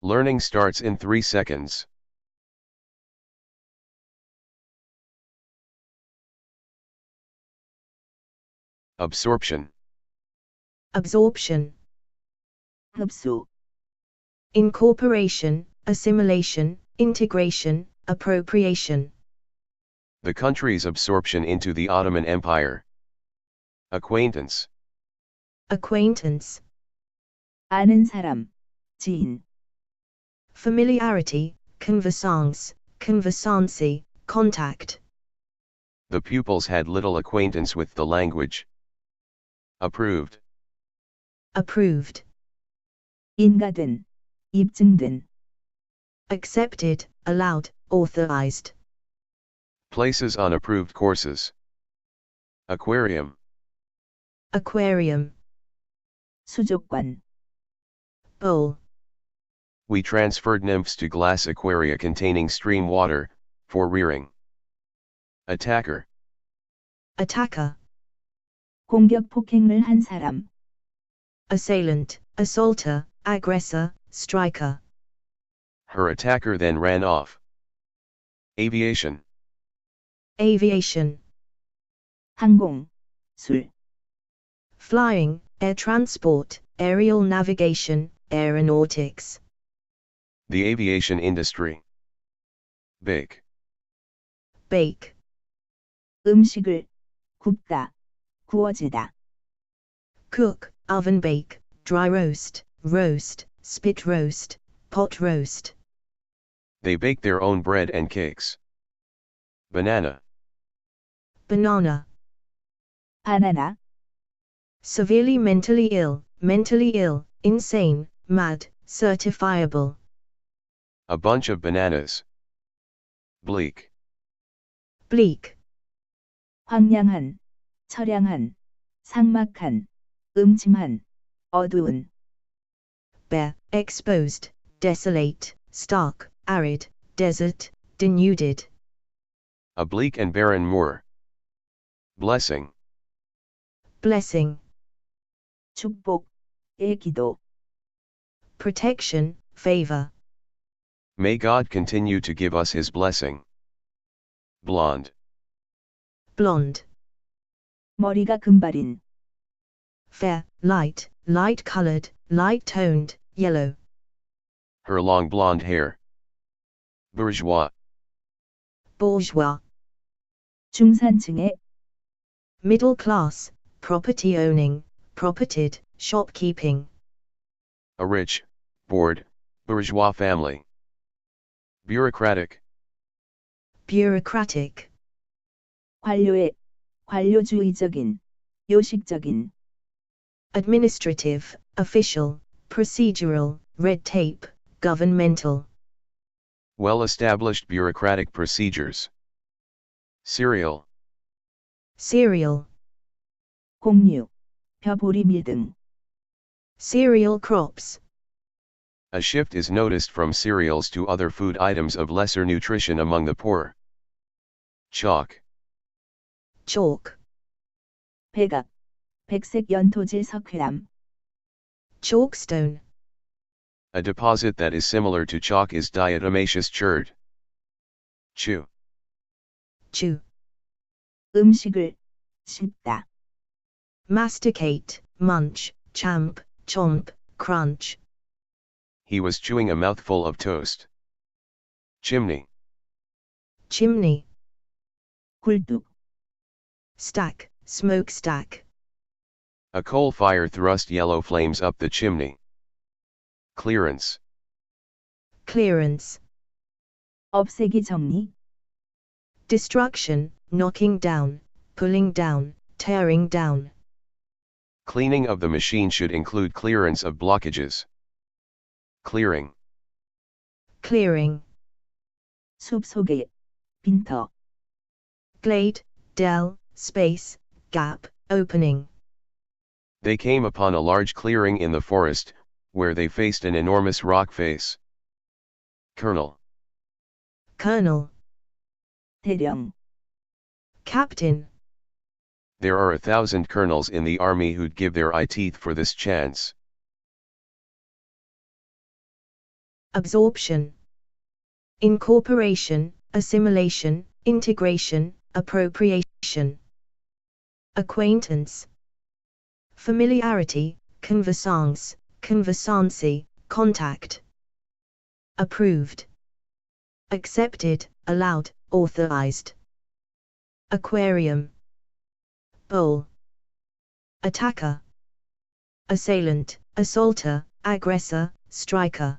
Learning starts in 3 seconds. Absorption. Absorption. 흡수, Incorporation, assimilation, integration, appropriation. The country's absorption into the Ottoman Empire. Acquaintance. Acquaintance. 아는 사람, 지인, Familiarity, conversance, conversancy, contact. The pupils had little acquaintance with the language. Approved. Approved. 인가된, 입증된, Accepted, allowed, authorized. Places on approved courses. Aquarium. Aquarium. 수족관, Bowl. We transferred nymphs to glass aquaria containing stream water, for rearing. Attacker. Attacker. 공격 폭행을 한 사람, Assailant, assaulter, aggressor, striker. Her attacker then ran off. Aviation. Aviation. 항공, 술, Flying, air transport, aerial navigation, aeronautics. The aviation industry. Bake. Bake. 음식을, 굽다, 구워지다, Cook, oven bake, dry roast, roast, spit roast, pot roast. They bake their own bread and cakes. Banana. Banana. 바나나, Severely mentally ill, insane, mad, certifiable. A bunch of bananas. Bleak. Bleak. 황량한, 처량한, 삭막한, 음침한, 어두운, Bare, exposed, desolate, stark, arid, desert, denuded. A bleak and barren moor. Blessing. Blessing. 축복의 기도, Protection, favor. May God continue to give us his blessing. Blonde. Blonde. 머리가 금발인, Fair, light, light-colored, light-toned, yellow. Her long blonde hair. Bourgeois. Bourgeois. 중산층의, Middle class, property owning, propertied, shopkeeping. A rich, bored, bourgeois family. Bureaucratic. Bureaucratic. 관료의, 관료주의적인, 요식적인, Administrative, official, procedural, red tape, governmental. Well-established bureaucratic procedures. Cereal. Cereal. 곡류, 벼보리밀 등, Cereal crops. A shift is noticed from cereals to other food items of lesser nutrition among the poor. Chalk. Chalk. 백악, 백색 연토질 석회암, Chalkstone. A deposit that is similar to chalk is diatomaceous chert. Chew. Chew. 음식을, 씹다, Masticate, munch, champ, chomp, crunch. He was chewing a mouthful of toast. Chimney. Chimney. 굴뚝, Stack, smokestack. A coal fire thrust yellow flames up the chimney. Clearance. Clearance. 없애기 정리, Destruction, knocking down, pulling down, tearing down. Cleaning of the machine should include clearance of blockages. Clearing. Clearing. 숲 속에, 빈터, Glade, dell, space, gap, opening. They came upon a large clearing in the forest, where they faced an enormous rock face. Colonel. Colonel. 대령, Captain. There are 1,000 colonels in the army who'd give their eye teeth for this chance. absorption, incorporation, assimilation, integration, appropriation, acquaintance, familiarity, conversance, conversancy, contact, approved, accepted, allowed, authorized, aquarium, bowl, attacker, assailant, assaulter, aggressor, striker,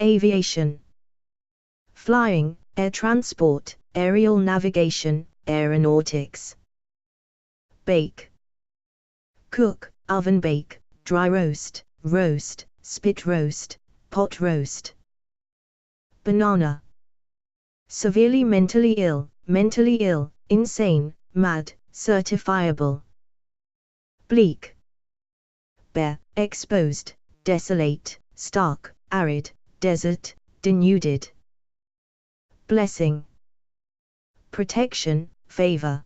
aviation, flying, air transport, aerial navigation, aeronautics, bake, cook, oven bake, dry roast, roast, spit roast, pot roast, banana, severely mentally ill, insane, mad, certifiable, bleak, bare, exposed, desolate, stark, arid, desert, denuded, blessing, protection, favor,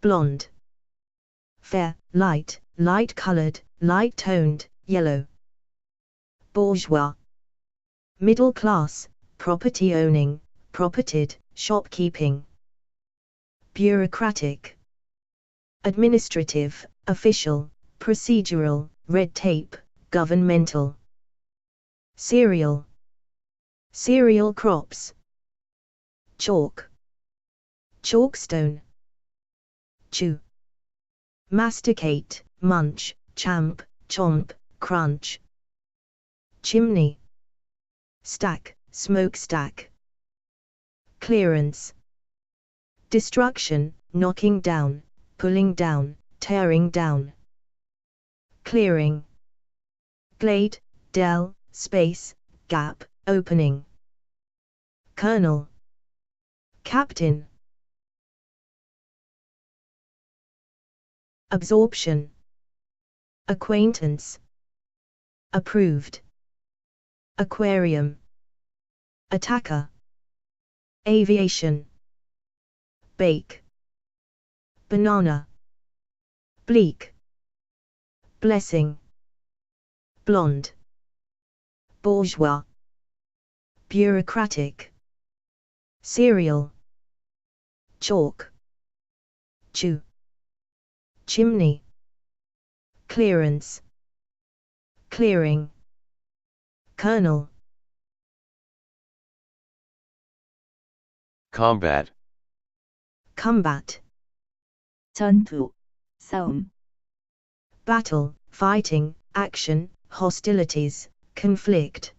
blonde, fair, light-colored, light-toned, yellow, bourgeois, middle class, property owning, propertied, shopkeeping, bureaucratic, administrative, official, procedural, red tape, governmental, cereal, cereal crops, chalk, chalkstone, chew, masticate, munch, champ, chomp, crunch, chimney, stack, smokestack, clearance, destruction, knocking down, pulling down, tearing down, clearing, glade, dell, space, gap, opening, colonel, captain, absorption, acquaintance, approved, aquarium, attacker, aviation, bake, banana, bleak, blessing, blonde, bourgeois, bureaucratic, cereal, chalk, chew, chimney, clearance, clearing, colonel, combat, combat, 전투, 싸움, battle, fighting, action, hostilities, conflict,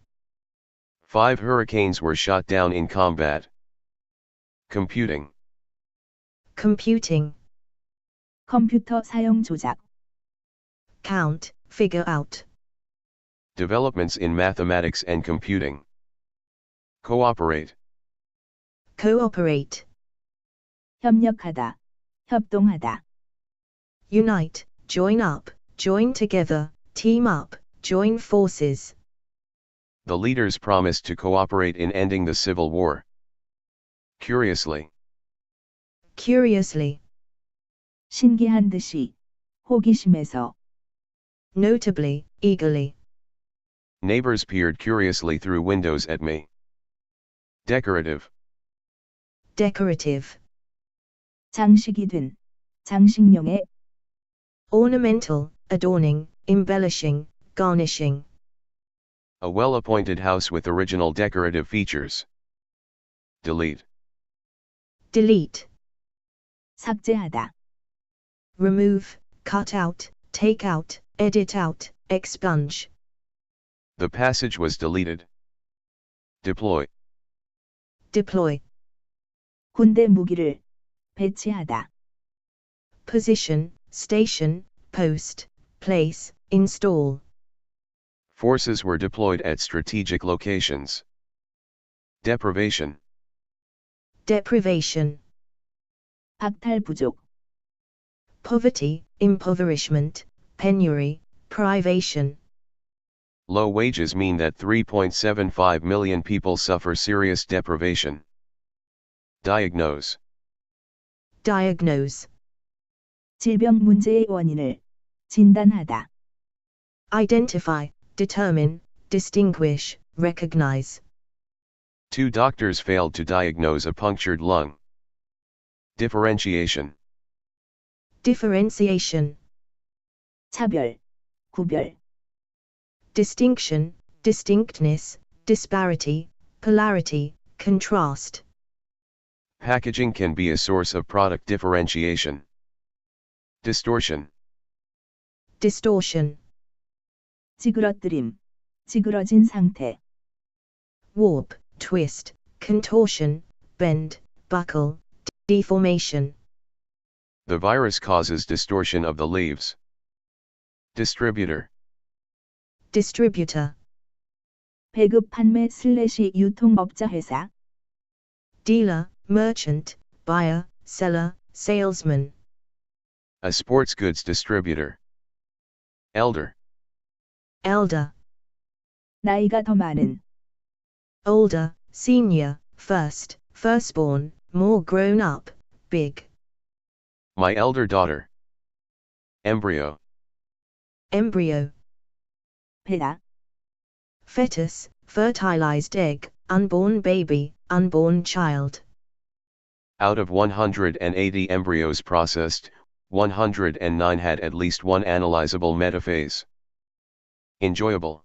5 hurricanes were shot down in combat. Computing, computing, 컴퓨터 사용 조작, count, figure out, developments in mathematics and computing. Cooperate, cooperate, 협력하다, 협동하다, unite, join up, join together, team up, join forces, the leaders promised to cooperate in ending the civil war. Curiously, curiously, 신기한 듯이, 호기심에서, notably, eagerly, neighbors peered curiously through windows at me. Decorative, decorative, 장식이 된, 장식용의, ornamental, adorning, embellishing, garnishing, a well-appointed house with original decorative features. Delete, delete, 삭제하다, remove, cut out, take out, edit out, expunge, the passage was deleted. Deploy, deploy, 군대 무기를, 배치하다, position, station, post, place, install, forces were deployed at strategic locations. Deprivation, deprivation, 박탈 부족, poverty, impoverishment, penury, privation, low wages mean that 3.75 million people suffer serious deprivation. Diagnose, diagnose, 질병 문제의 원인을, 진단하다, identify, determine, distinguish, recognize. 2 doctors failed to diagnose a punctured lung. Differentiation. Differentiation. 차별, 구별. Distinction, distinctness, disparity, polarity, contrast. Packaging can be a source of product differentiation. Distortion. Distortion. 찌그러뜨림, 찌그러진 상태. Warp, twist, contortion, bend, buckle, deformation. The virus causes distortion of the leaves. Distributor. Distributor. 배급 판매 / 유통업자 회사. Dealer, merchant, buyer, seller, salesman. A sports goods distributor. Elder. Elder. 나이가 더 많은. Older, senior, first, firstborn, more grown up, big. My elder daughter. Embryo. Embryo. 배다. Fetus, fertilized egg, unborn baby, unborn child. Out of 180 embryos processed, 109 had at least one analyzable metaphase. Enjoyable.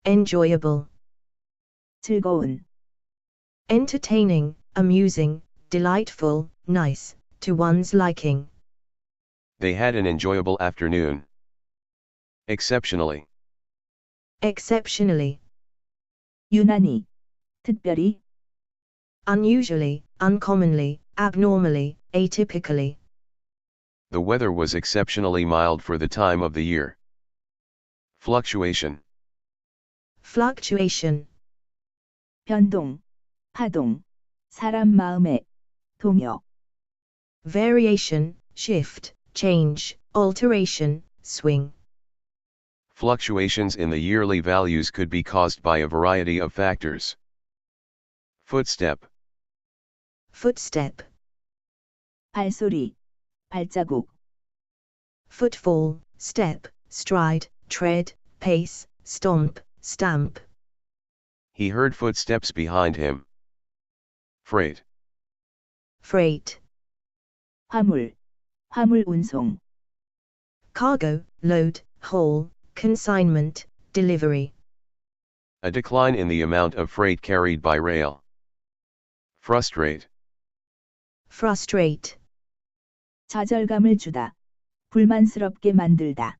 Enjoyable. 즐거운. Entertaining, amusing, delightful, nice, to one's liking. They had an enjoyable afternoon. Exceptionally. Exceptionally. 유난히. 특별히. Unusually, uncommonly, abnormally, atypically. The weather was exceptionally mild for the time of the year. Fluctuation. Fluctuation. 변동, 파동. 사람 마음의 동요. Variation, shift, change, alteration, swing. Fluctuations in the yearly values could be caused by a variety of factors. Footstep. Footstep. 발소리, 발자국. Footfall, step, stride, tread, pace, stomp, stamp. He heard footsteps behind him. Freight. Freight. 화물, 화물 운송. Cargo, load, haul, consignment, delivery. A decline in the amount of freight carried by rail. Frustrate. Frustrate. 좌절감을 주다. 불만스럽게 만들다.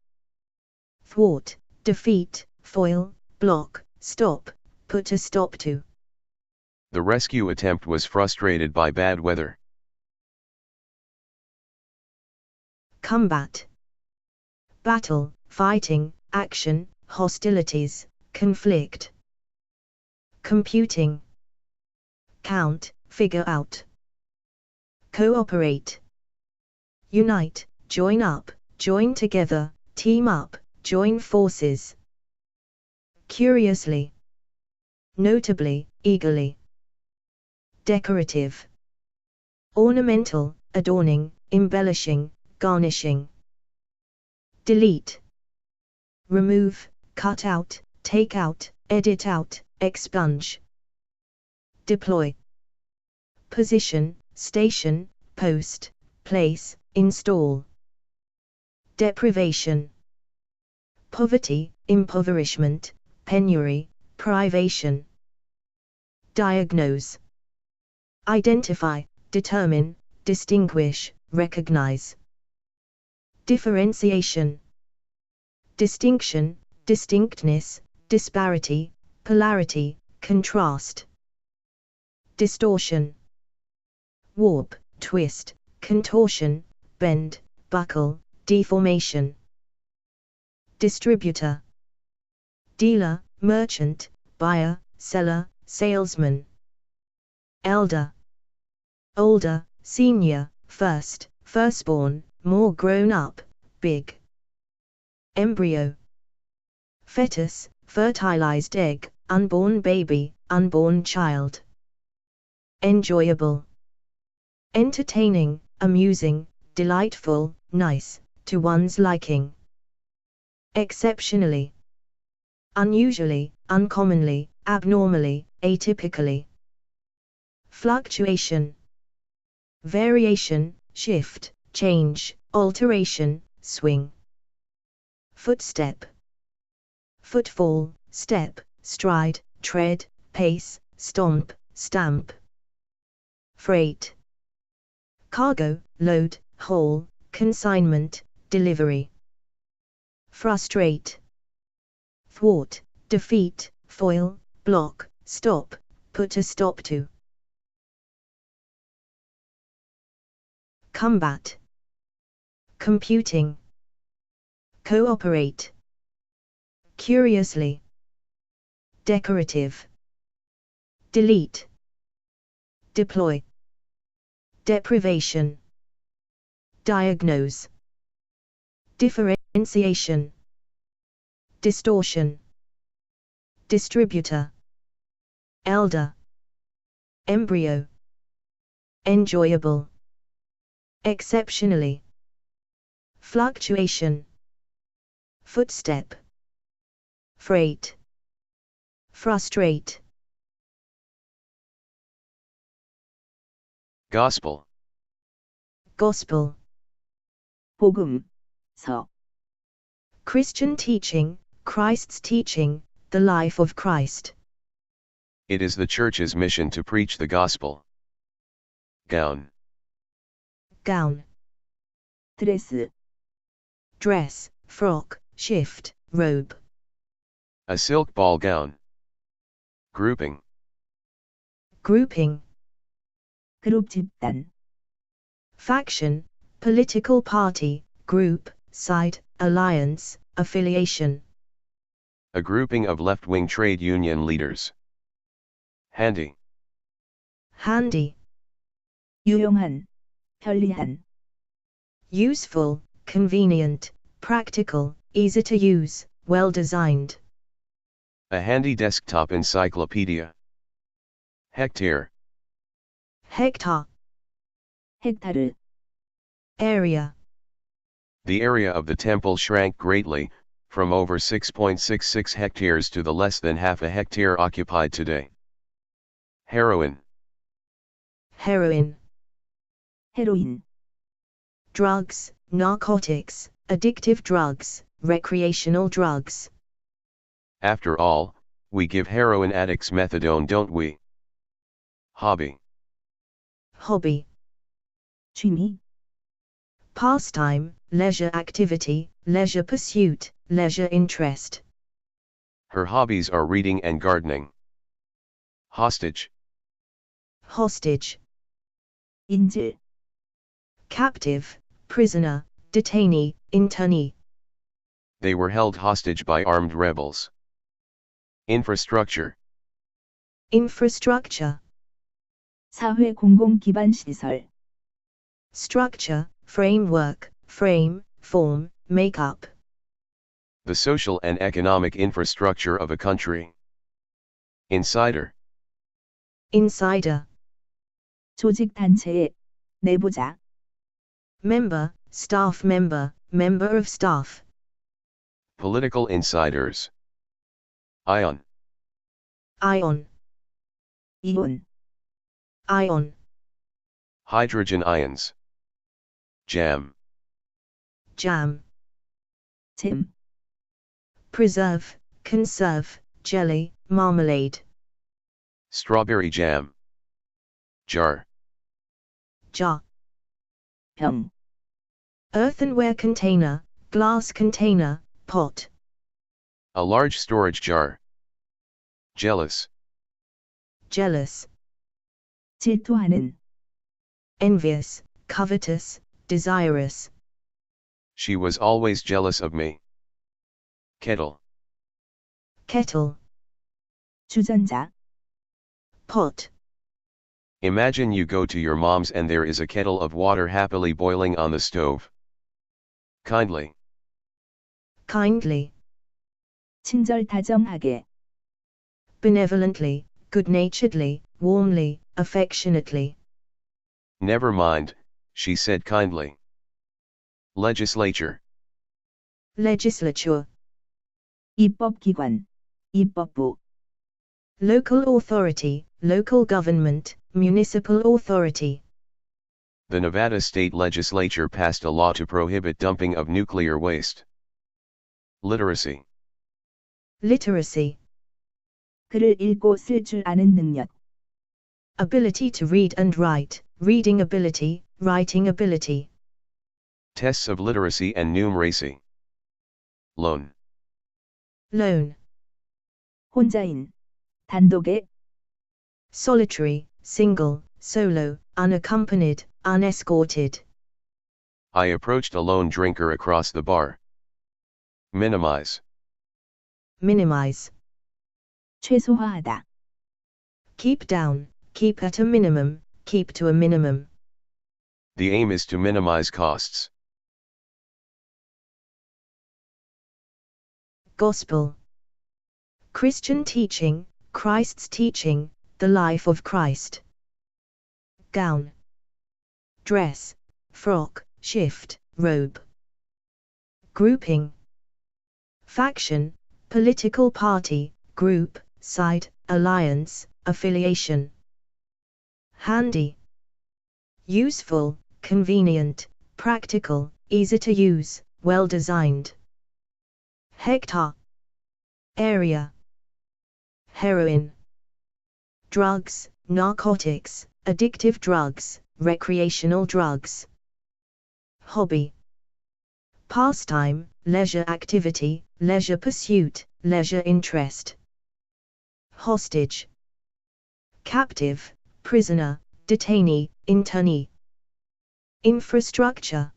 Thwart, defeat, foil, block, stop, put a stop to. The rescue attempt was frustrated by bad weather. Combat. Battle, fighting, action, hostilities, conflict. Computing. Count, figure out. Cooperate. Unite, join up, join together, team up, join forces. Curiously. Notably, eagerly. Decorative. Ornamental, adorning, embellishing, garnishing. Delete. Remove, cut out, take out, edit out, expunge. Deploy. Position, station, post, place, install. Deprivation. Poverty, impoverishment, penury, privation. Diagnose. Identify, determine, distinguish, recognize. Differentiation. Distinction, distinctness, disparity, polarity, contrast. Distortion. Warp, twist, contortion, bend, buckle, deformation. Distributor. Dealer, merchant, buyer, seller, salesman. Elder. Older, senior, first, firstborn, more grown up, big. Embryo. Fetus, fertilized egg, unborn baby, unborn child. Enjoyable. Entertaining, amusing, delightful, nice, to one's liking. Exceptionally. unusually, uncommonly, abnormally, atypically. Fluctuation, variation, shift, change, alteration, swing. Footstep, footfall, step, stride, tread, pace, stomp, stamp. Freight, cargo, load, haul, consignment, delivery. Frustrate, thwart, defeat, foil, block, stop, put a stop to. Combat, computing, cooperate. Curiously, decorative. Delete, deploy. Deprivation, diagnose. Differentiation, distortion. Distributor, elder. Embryo, enjoyable. Exceptionally, fluctuation. Footstep, freight, frustrate. Gospel. Gospel, 복음, 서, Christian teaching, Christ's teaching, the life of Christ. It is the church's mission to preach the gospel. Gown. Gown, 드레스, dress, frock, shift, robe. A silk ball gown. Grouping. Grouping, 그룹 집단, faction, political party, group, side, alliance, affiliation. A grouping of left-wing trade union leaders. Handy. Handy, 유용한, 편리한, useful, convenient, practical, easy to use, well designed. A handy desktop encyclopedia. Hectare. Hectare, 헥타르, area. The area of the temple shrank greatly, from over 6.66 hectares to the less than half a hectare occupied today. Heroin. Heroin, 헤로인, drugs, narcotics, addictive drugs, recreational drugs. After all, we give heroin addicts methadone, don't we? Hobby. Hobby, 취미, pastime, leisure activity, leisure pursuit, leisure interest. Her hobbies are reading and gardening. Hostage. Hostage, 인질, captive, prisoner, detainee, internee. They were held hostage by armed rebels. Infrastructure. Infrastructure, 사회 공공 기반 시설, structure, framework, frame, form, makeup. The social and economic infrastructure of a country. Insider. Insider, 조직 단체의 내부자, member, staff member, member of staff. Political insiders. Ion. Ion, 이온, ion. Hydrogen ions. Jam. Jam, 잼, preserve, conserve, jelly, marmalade. Strawberry jam. Jar. Jar, 병, earthenware container, glass container, pot. A large storage jar. Jealous. Jealous, 질투하는, envious, covetous, desirous. She was always jealous of me. Kettle. Kettle, 주전자, pot. Imagine you go to your mom's and there is a kettle of water happily boiling on the stove. Kindly. Kindly, 친절다정하게, benevolently, good-naturedly, warmly, affectionately. Never mind, she said kindly. Legislature. Legislature, 입법기관, 입법부, local authority, local government, municipal authority. The Nevada state legislature passed a law to prohibit dumping of nuclear waste. Literacy. Literacy. 글을 읽고 쓸 줄 아는 능력, Ability to read and write, reading ability, writing ability. Tests of literacy and numeracy. Lone. Lone. 혼자인, 단독의, Solitary, single, solo, unaccompanied, unescorted. I approached a lone drinker across the bar. Minimize. Minimize. 최소화하다, Keep down, keep at a minimum, keep to a minimum. The aim is to minimize costs. Gospel. Christian teaching, Christ's teaching, the life of Christ. Gown. Dress, frock, shift, robe. Grouping. Faction, political party, group, side, alliance, affiliation. Handy. Useful, convenient, practical, easy to use, well designed. Hectare. Area. Heroin. Drugs, narcotics, addictive drugs, recreational drugs. Hobby. Pastime, leisure activity, leisure pursuit, leisure interest. Hostage. Captive, prisoner, detainee, internee. Infrastructure.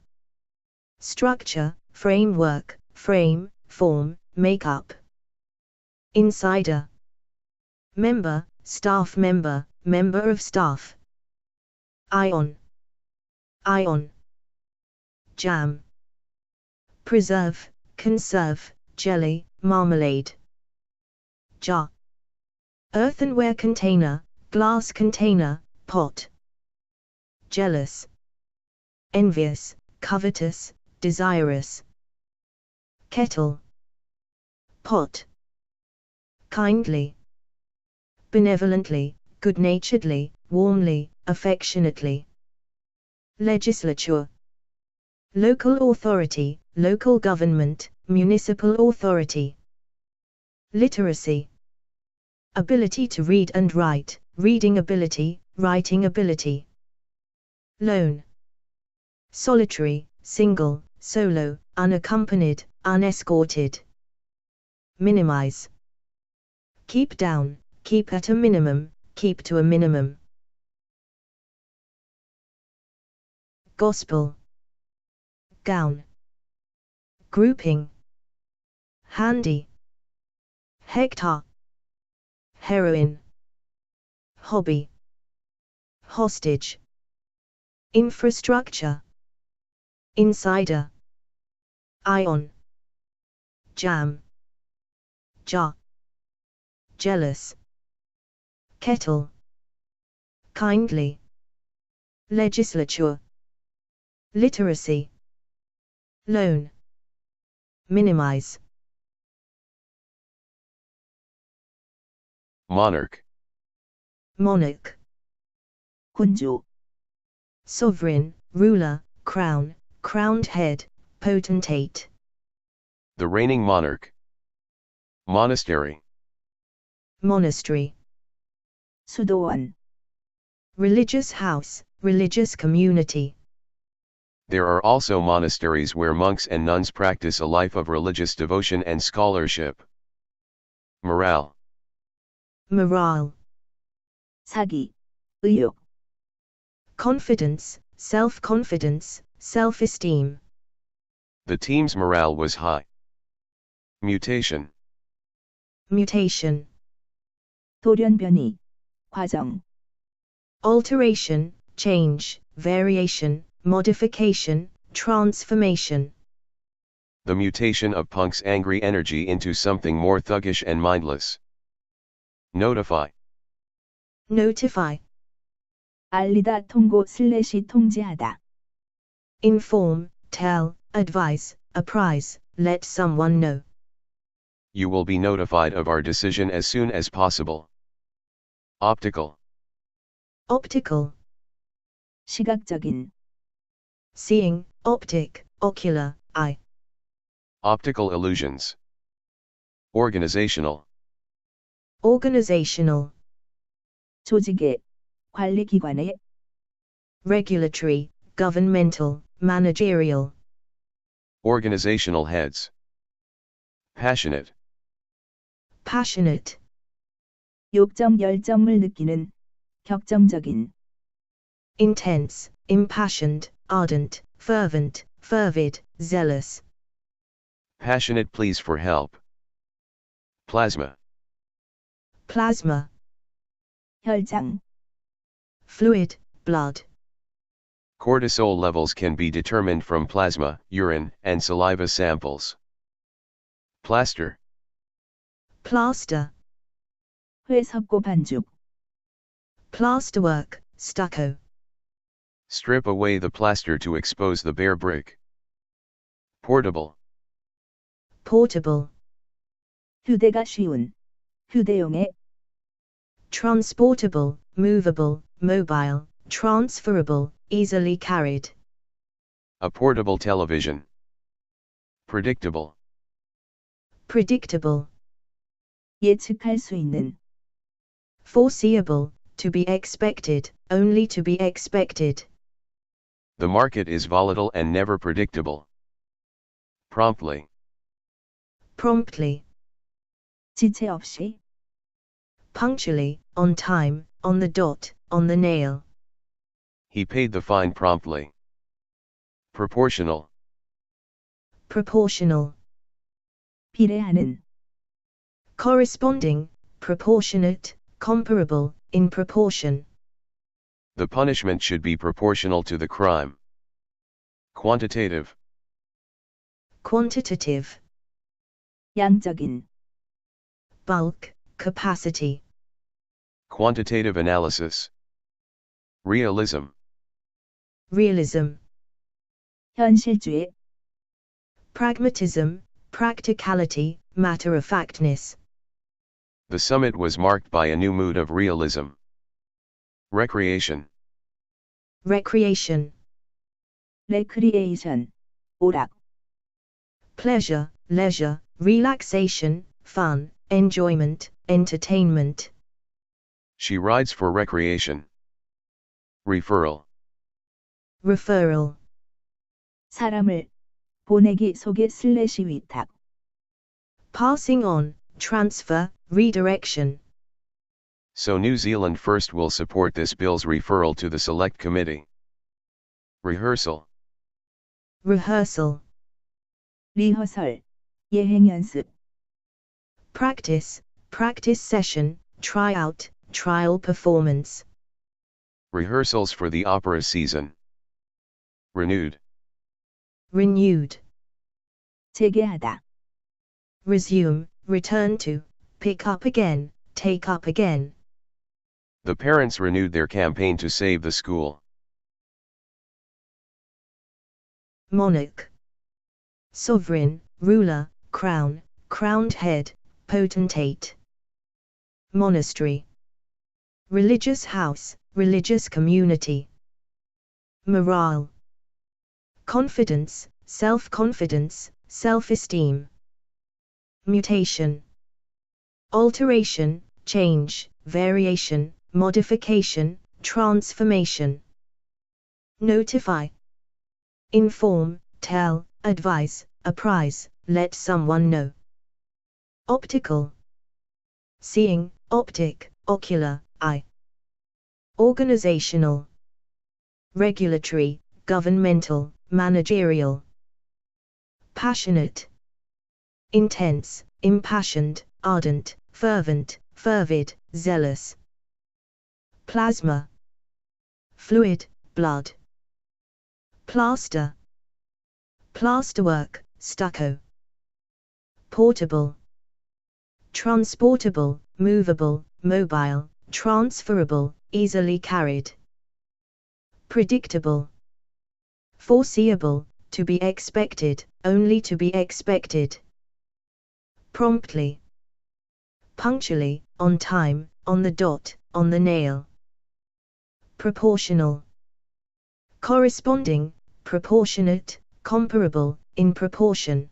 Structure, framework, frame, form, makeup. Insider. Member, staff member, member of staff. Ion. Ion. Jam. Preserve, conserve, jelly, marmalade. Jar. Earthenware container, glass container, pot. Jealous. Envious, covetous, desirous. Kettle. Pot. Kindly. Benevolently, good-naturedly, warmly, affectionately. Legislature. Local authority, local government, municipal authority. Literacy. Ability to read and write, reading ability, writing ability. Lone. Solitary, single, solo, unaccompanied, unescorted. Minimize. Keep down, keep at a minimum, keep to a minimum. Gospel. Gown. Grouping. Handy. Hectare. Heroin. Hobby. Hostage. Infrastructure. Insider. Ion. Jam. Jar. Jealous. Kettle. Kindly. Legislature. Literacy. Loan. Minimize. Monarch. Monarch. 군주, Sovereign, ruler, crown, crowned head, potentate. The reigning monarch. Monastery. Monastery. 수도원, Religious house, religious community. There are also monasteries where monks and nuns practice a life of religious devotion and scholarship. Morale. Morale. 사기, 의욕, Confidence, self-confidence, self-esteem. The team's morale was high. Mutation. Mutation. 돌연변이, 과정, Alteration, change, variation, modification, transformation. The mutation of Punk's angry energy into something more thuggish and mindless. Notify. Notify. 알리다 통고 / 통지하다, Inform, tell, advise, apprise, let someone know. You will be notified of our decision as soon as possible. Optical. Optical. 시각적인, Seeing, optic, ocular, eye. Optical illusions. Organizational. Organizational. 조직의, 관리기관의, Regulatory, governmental, managerial. Organizational heads. Passionate. Passionate. 욕정 열정을 느끼는, 격정적인, Intense, impassioned, ardent, fervent, fervid, zealous. Passionate pleas for help. Plasma. Plasma. 혈장, Fluid, blood. Cortisol levels can be determined from plasma, urine, and saliva samples. Plaster. Plaster. 회석고 반죽, Plasterwork, stucco. Strip away the plaster to expose the bare brick. Portable. Portable. 휴대가 쉬운, 휴대용의, Transportable, movable, mobile, transferable, easily carried. A portable television. Predictable. Predictable. 예측할 수 있는, Foreseeable, to be expected, only to be expected. The market is volatile and never predictable. Promptly. Promptly. 지체 없이, Punctually, on time, on the dot, on the nail. He paid the fine promptly. Proportional. Proportional. 비례하는, Corresponding, proportionate, comparable, in proportion. The punishment should be proportional to the crime. Quantitative. Quantitative. 양적인, Bulk, capacity. Quantitative analysis. Realism. Realism. 현실주의, Pragmatism, practicality, matter-of-factness. The summit was marked by a new mood of realism. Recreation. Recreation. 레크리에이션, 오락, Pleasure, leisure, relaxation, fun, enjoyment, entertainment. She rides for recreation. Referral. Referral. 사람을, 보내기 속의 슬래시 위탁, Passing on, transfer, redirection. So New Zealand First will support this bill's referral to the Select Committee. Rehearsal. Rehearsal. 리허설, 예행 연습, Practice, practice session, tryout, trial performance. Rehearsals for the opera season. Renewed. Renewed. 재개하다, Resume, return to, pick up again, take up again. The parents renewed their campaign to save the school. Monarch. Sovereign, ruler, crown, crowned head, potentate. Monastery. Religious house, religious community. Morale. Confidence, self-confidence, self-esteem. Mutation. Alteration, change, variation, modification, transformation. Notify. Inform, tell, advise, apprise, let someone know. Optical. Seeing, optic, ocular, eye. Organizational. Regulatory, governmental, managerial. Passionate. Intense, impassioned, ardent, fervent, fervid, zealous. Plasma. Fluid, blood. Plaster. Plasterwork, stucco. Portable. Transportable, movable, mobile, transferable, easily carried. Predictable. Foreseeable, to be expected, only to be expected. promptly, punctually, on time, on the dot, on the nail. Proportional, corresponding, proportionate, comparable, in proportion.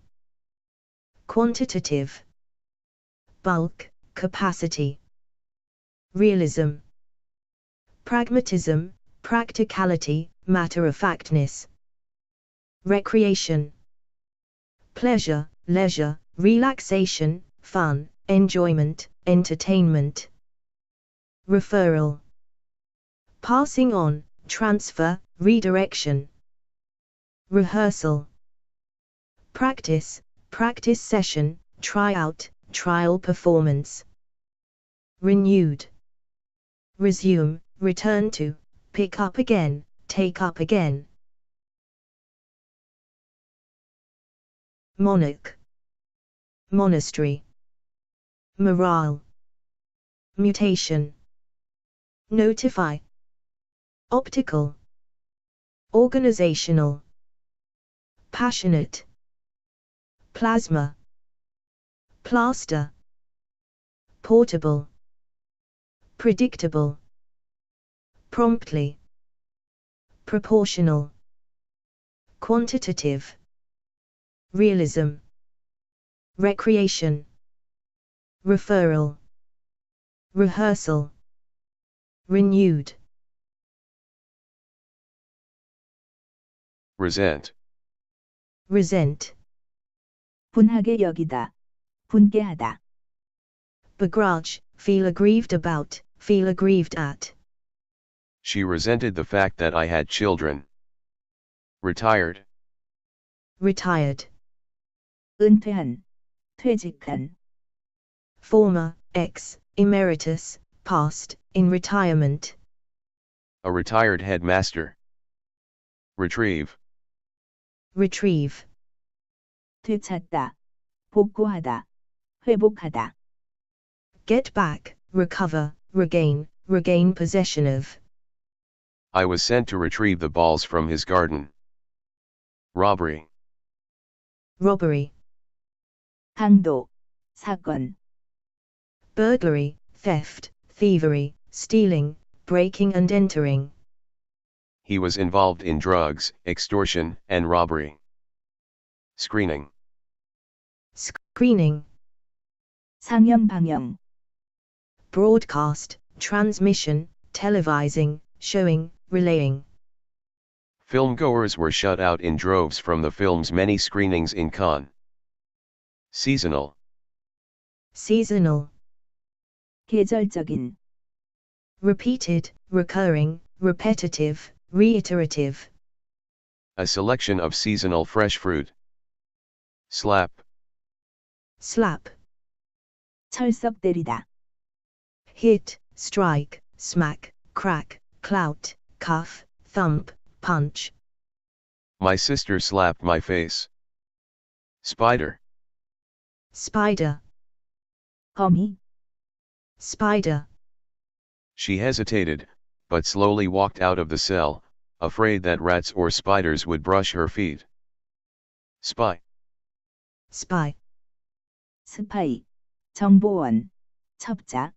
Quantitative, bulk, capacity. Realism, pragmatism, practicality, matter-of-factness. Recreation, pleasure, leisure, relaxation, fun, enjoyment, entertainment. Referral, passing on, transfer, redirection. Rehearsal, practice, practice session, tryout, trial performance. Renewed, resume, return to, pick up again, take up again. Monarch, monastery. Morale, mutation. Notify, optical, organizational. Passionate, plasma, plaster. Portable, predictable. Promptly, proportional. Quantitative, realism. Recreation, referral. Rehearsal, renewed. Resent. Resent, 분하게 여기다. 분개하다. begrudge, feel aggrieved about, feel aggrieved at. She resented the fact that I had children. Retired. Retired, 은퇴한. 퇴직한. former, ex, emeritus, past, in retirement. A retired headmaster. Retrieve. Retrieve, 되찾다. 복구하다. 회복하다. get back, recover, regain, regain possession of. I was sent to retrieve the balls from his garden. Robbery. Robbery, 강도. 사건. burglary, theft, thievery, stealing, breaking and entering. He was involved in drugs, extortion, and robbery. Screening. Screening, 상영 방영. broadcast, transmission, televising, showing, relaying. Filmgoers were shut out in droves from the film's many screenings in Cannes. Seasonal. Seasonal, 계절적인. repeated, recurring, repetitive, reiterative. A selection of seasonal fresh fruit. Slap. Slap, 철석 때리다. hit, strike, smack, crack, clout, cuff, thump, punch. My sister slapped my face. Spider. Spider, 거미. spider. She hesitated, but slowly walked out of the cell, afraid that rats or spiders would brush her feet. Spy. Spy, 스파이. 정보원. 첩자.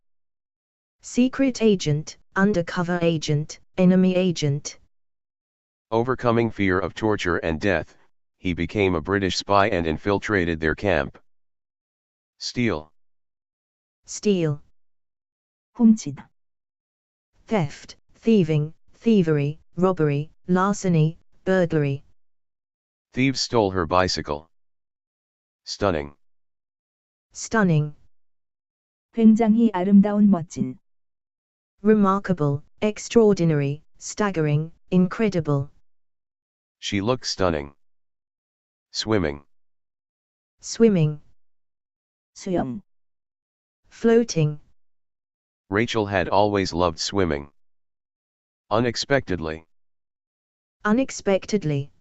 secret agent, undercover agent, enemy agent. Overcoming fear of torture and death, he became a British spy and infiltrated their camp. Steal. Steal, 훔치다. theft, thieving, thievery, robbery, larceny, burglary. Thieves stole her bicycle. Stunning. Stunning, 굉장히 아름다운 멋진. remarkable, extraordinary, staggering, incredible. She looked stunning. Swimming. Swimming, 수영. floating. Rachel had always loved swimming. Unexpectedly. Unexpectedly,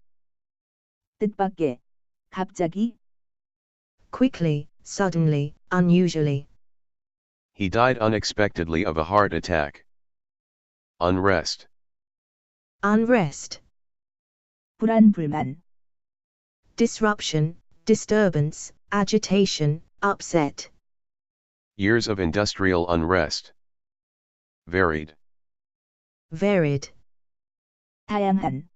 뜻밖의. 갑자기. quickly, suddenly, unusually. He died unexpectedly of a heart attack. Unrest. Unrest, 불안 불만. disruption, disturbance, agitation, upset. Years of industrial unrest. Varied. Varied. 다양한,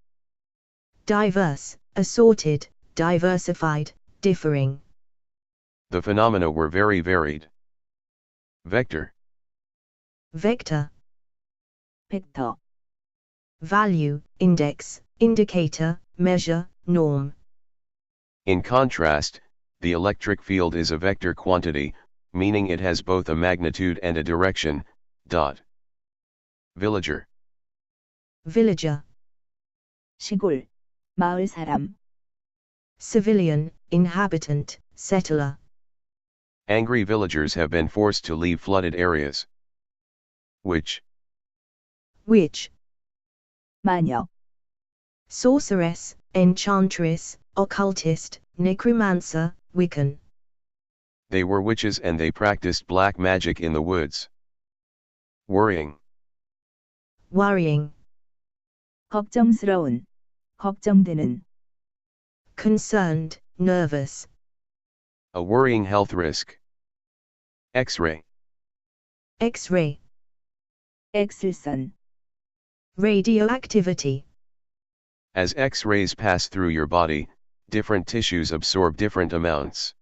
Diverse, assorted, diversified, differing. The phenomena were very varied. Vector. Vector. 벡터, Value, index, indicator, measure, norm. In contrast, the electric field is a vector quantity, meaning it has both a magnitude and a direction. Villager. Villager. 시골, 마을 사람, Civilian, inhabitant, settler. Angry villagers have been forced to leave flooded areas. Witch. Witch. 마녀, Sorceress, enchantress, occultist, necromancer, Wiccan. They were witches and they practiced black magic in the woods. Worrying. Worrying. 걱정스러운, 걱정되는, Concerned, nervous. A worrying health risk. X-ray. X-ray. 엑슬선, Radioactivity. As X-rays pass through your body, different tissues absorb different amounts.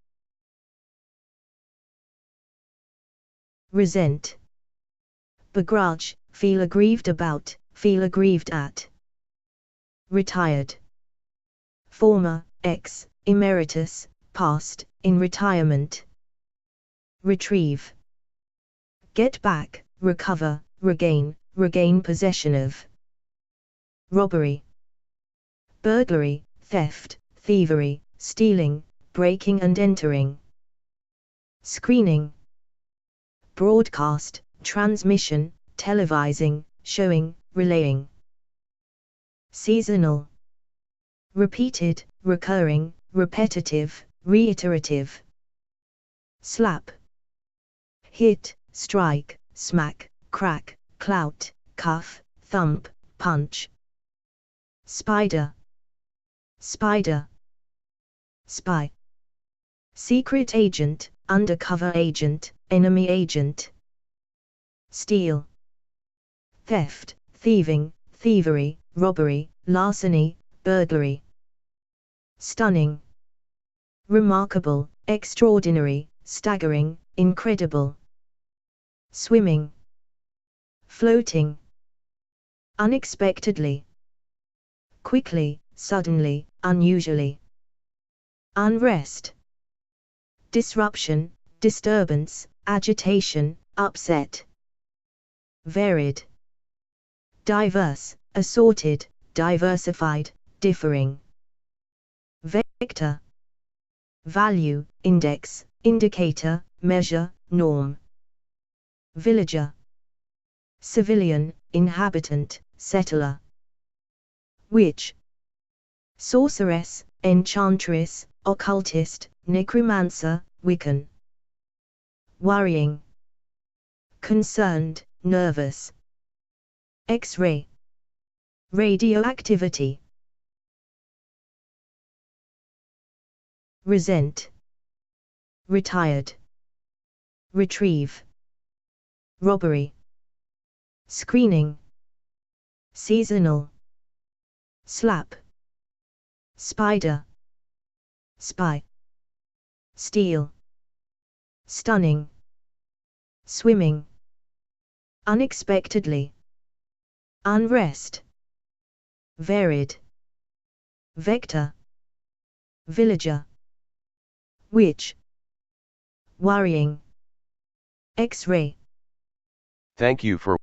Resent. Begrudge, feel aggrieved about, feel aggrieved at. Retired. Former, ex, emeritus, past, in retirement. Retrieve. Get back, recover, regain, regain possession of. Robbery. Burglary, theft, thievery, stealing, breaking and entering. Screening. Broadcast, transmission, televising, showing, relaying. Seasonal. Repeated, recurring, repetitive, reiterative. Slap. Hit, strike, smack, crack, clout, cuff, thump, punch. Spider. Spider. Spy. Secret agent, undercover agent, enemy agent. Steal. Theft, thieving, thievery, robbery, larceny, burglary. Stunning. Remarkable, extraordinary, staggering, incredible. Swimming. Floating. Unexpectedly. Quickly, suddenly, unusually. Unrest. Disruption, disturbance, agitation, upset. Varied. Diverse, assorted, diversified, differing. Vector. Value, index, indicator, measure, norm. Villager. Civilian, inhabitant, settler. Witch. Sorceress, enchantress, occultist, necromancer, Wiccan. Worrying. Concerned, nervous. X-ray. Radioactivity. Resent. Retired. Retrieve. Robbery. Screening. Seasonal. Slap. Spider. Spy. Steal. Stunning. Swimming. Unexpectedly. Unrest. Varied. Vector. Villager. Witch. Worrying. X-ray. Thank you for